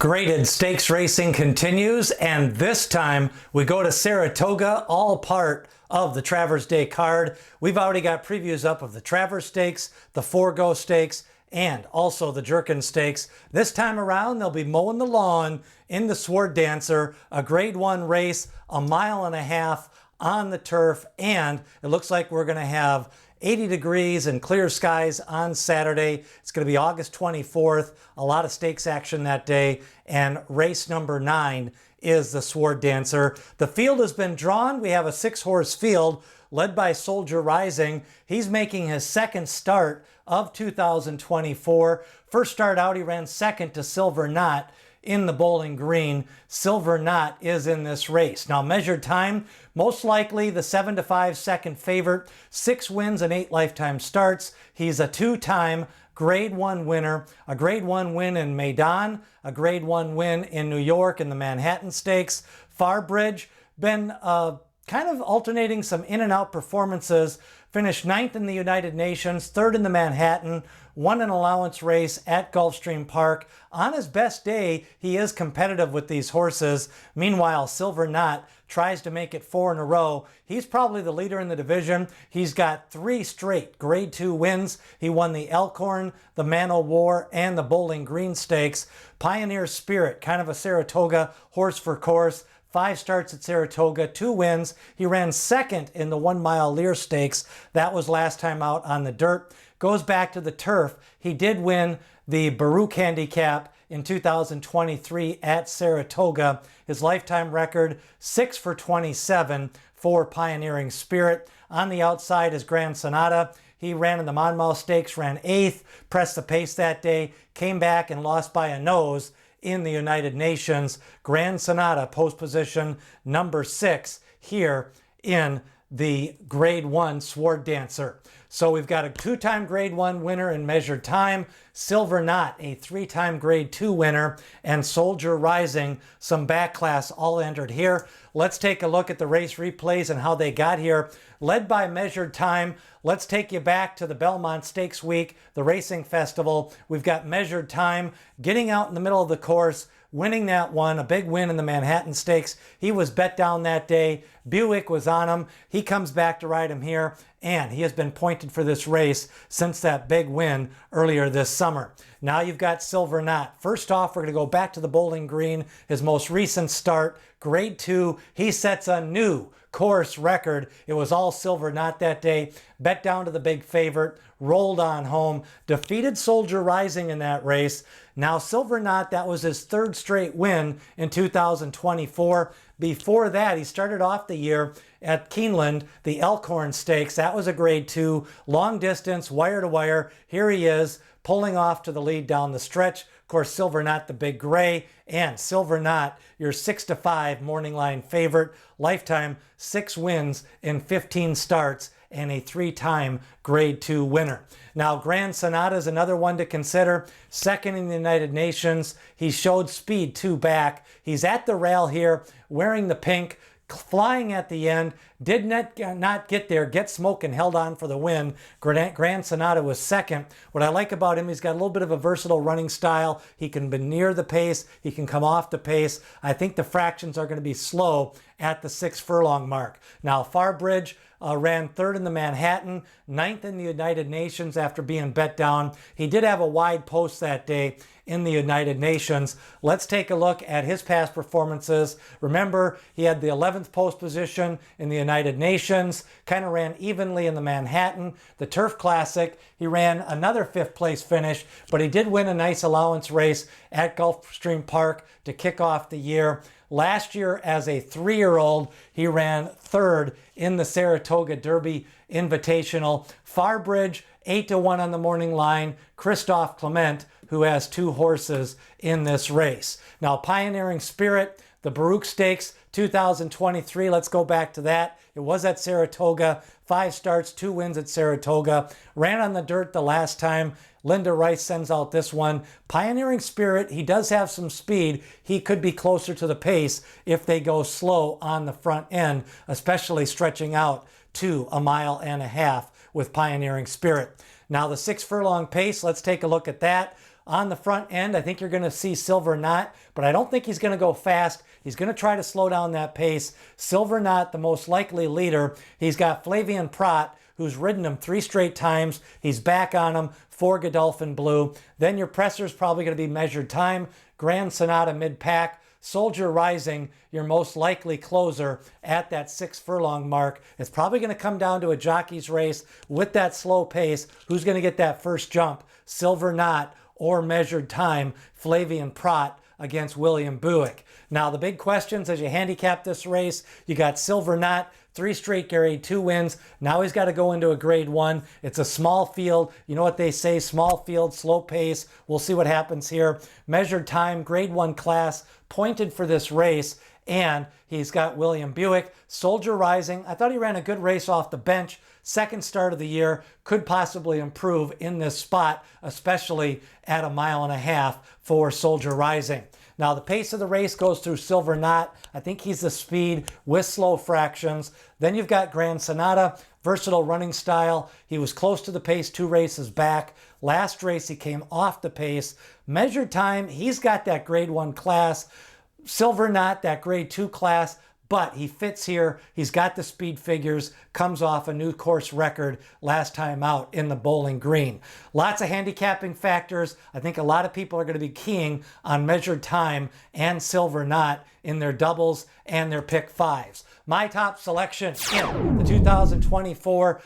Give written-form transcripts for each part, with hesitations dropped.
Graded stakes racing continues, and this time we go to Saratoga, all part of the Travers Day card. We've already got previews up of the Travers Stakes, the Forego Stakes, and also the Jerkin Stakes. This time around, they'll be mowing the lawn in the Sword Dancer, a Grade 1 race, a mile and a half on the turf, and it looks like we're going to have 80 degrees and clear skies on Saturday. It's going to be August 24th. A lot of stakes action that day. And race number 9 is the Sword Dancer. The field has been drawn. We have a 6-horse field led by Soldier Rising. He's making his second start of 2024. First start out, he ran second to Silver Knott in the Bowling Green. Silver Knott is in this race. Now, measured time, most likely the 7-5 second favorite, 6 wins and 8 lifetime starts. He's a 2-time Grade 1 winner, a Grade 1 win in Maidan, a Grade 1 win in New York in the Manhattan Stakes. Farbridge, been kind of alternating some in and out performances. Finished 9th in the United Nations, 3rd in the Manhattan, won an allowance race at Gulfstream Park. On his best day, he is competitive with these horses. Meanwhile, Silver Knott tries to make it 4 in a row. He's probably the leader in the division. He's got 3 straight Grade 2 wins. He won the Elkhorn, the Man o' War, and the Bowling Green Stakes. Pioneer Spirit, kind of a Saratoga horse for course. 5 starts at Saratoga, 2 wins. He ran second in the 1 Mile Lear Stakes. That was last time out on the dirt. Goes back to the turf. He did win the Baruch Handicap in 2023 at Saratoga. His lifetime record, 6 for 27 for Pioneering Spirit. On the outside is Grand Sonata. He ran in the Monmouth Stakes, ran 8th, pressed the pace that day, came back and lost by a nose in the United Nations. Grand Sonata, post position number 6 here in the Grade 1 Sword Dancer. So we've got a 2-time Grade 1 winner in measured time, Silver Knott, a 3-time Grade 2 winner, and Soldier Rising, some back class all entered here. Let's take a look at the race replays and how they got here. Led by measured time, let's take you back to the Belmont Stakes Week, the racing festival. We've got measured time, getting out in the middle of the course, winning that one, a big win in the Manhattan Stakes. He was bet down that day. Buick was on him. He comes back to ride him here, and he has been pointed for this race since that big win earlier this summer. Now you've got Silver Knott. First off, we're going to go back to the Bowling Green, his most recent start, Grade 2. He sets a new course record. It was all Silver Knott that day. Bet down to the big favorite, rolled on home, defeated Soldier Rising in that race. Now Silver Knott, that was his 3rd straight win in 2024. Before that, he started off the year at Keeneland, the Elkhorn Stakes. That was a Grade 2, long distance, wire to wire. Here he is, pulling off to the lead down the stretch. Of course, Silver Knott, the big gray, and Silver Knott, your 6-5 morning line favorite. Lifetime, 6 wins in 15 starts and a 3-time Grade 2 winner. Now, Grand Sonata is another one to consider. 2nd in the United Nations. He showed speed 2 back. He's at the rail here, wearing the pink, flying at the end, did not get there, get smoke and held on for the win. Grand Sonata was 2nd. What I like about him, he's got a little bit of a versatile running style. He can be near the pace, he can come off the pace. I think the fractions are going to be slow at the 6 furlong mark. Now, Farbridge ran 3rd in the Manhattan, 9th in the United Nations after being bet down. He did have a wide post that day in the United Nations. Let's take a look at his past performances. Remember, he had the 11th post position in the United Nations, kind of ran evenly in the Manhattan. The Turf Classic, he ran another 5th place finish, but he did win a nice allowance race at Gulfstream Park to kick off the year. Last year, as a 3-year-old, he ran 3rd in the Saratoga Derby Invitational. Farbridge, 8-1 on the morning line. Christophe Clement, who has 2 horses in this race. Now, Pioneering Spirit, the Baruch Stakes, 2023. Let's go back to that. It was at Saratoga. 5 starts, 2 wins at Saratoga. Ran on the dirt the last time. Linda Rice sends out this one. Pioneering Spirit, he does have some speed. He could be closer to the pace if they go slow on the front end, especially stretching out to 1.5 miles with Pioneering Spirit. Now the 6 furlong pace, let's take a look at that. On the front end, I think you're going to see Silver Knott, but I don't think he's going to go fast. He's going to try to slow down that pace. Silver Knott, the most likely leader. He's got Flavien Prat, who's ridden him 3 straight times. He's back on him for Godolphin Blue. Then your presser's probably going to be Measured Time, Grand Sonata mid-pack, Soldier Rising, your most likely closer at that 6 furlong mark. It's probably going to come down to a jockey's race with that slow pace. Who's going to get that first jump? Silver Knott or Measured Time, Flavien Prat against William Buick. Now, the big questions as you handicap this race, you got Silver Knott, 3 straight Grade 2 wins. Now he's got to go into a Grade 1. It's a small field. You know what they say, small field, slow pace. We'll see what happens here. Measured Time, Grade 1 class, pointed for this race. And he's got William Buick. Soldier Rising, I thought he ran a good race off the bench. Second start of the year, could possibly improve in this spot, especially at 1.5 miles for Soldier Rising. Now, the pace of the race goes through Silver Knott. I think he's the speed with slow fractions. Then you've got Grand Sonata, versatile running style. He was close to the pace 2 races back. Last race, he came off the pace. Measured Time, he's got that Grade 1 class. Silver Knott, that Grade 2 class. But he fits here. He's got the speed figures, comes off a new course record last time out in the Bowling Green. Lots of handicapping factors. I think a lot of people are going to be keying on Measured Time and Silver Knott in their doubles and their pick 5s. My top selection in the 2024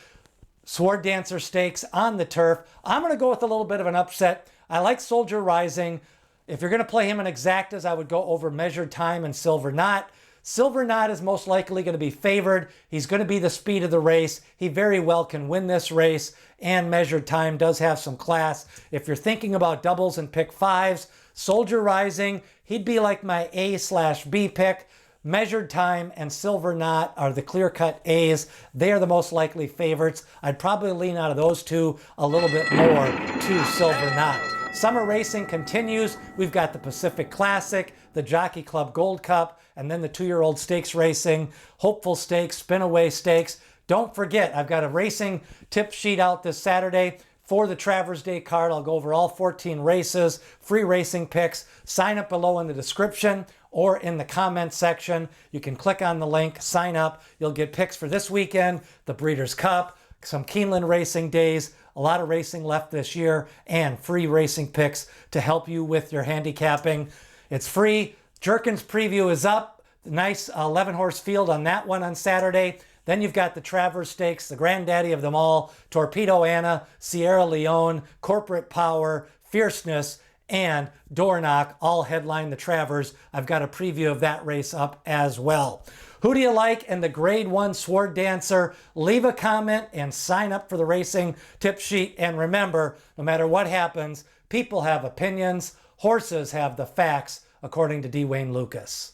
Sword Dancer Stakes on the turf. I'm going to go with a little bit of an upset. I like Soldier Rising. If you're going to play him in exactas, I would go over Measured Time and Silver Knott. Silver Knott is most likely going to be favored. He's going to be the speed of the race. He very well can win this race, and Measured Time does have some class. If you're thinking about doubles and pick 5s, Soldier Rising, he'd be like my A/B pick. Measured Time and Silver Knott are the clear-cut A's. They are the most likely favorites. I'd probably lean out of those two a little bit more to Silver Knott. Summer racing continues. We've got the Pacific Classic, the Jockey Club Gold Cup, and then the 2-year-old stakes racing, Hopeful Stakes, Spinaway Stakes. Don't forget, I've got a racing tip sheet out this Saturday for the Travers Day card. I'll go over all 14 races, free racing picks. Sign up below in the description or in the comment section. You can click on the link, sign up. You'll get picks for this weekend, the Breeders' Cup, some Keeneland racing days, a lot of racing left this year, and free racing picks to help you with your handicapping. It's free. Jerkins preview is up. Nice 11-horse field on that one on Saturday. Then you've got the Travers Stakes, the granddaddy of them all, Torpedo Anna, Sierra Leone, Corporate Power, Fierceness, and Doorknock all headline the Travers. I've got a preview of that race up as well. Who do you like in the Grade 1 Sword Dancer? Leave a comment and sign up for the racing tip sheet. And remember, no matter what happens, people have opinions. Horses have the facts, according to D. Wayne Lucas.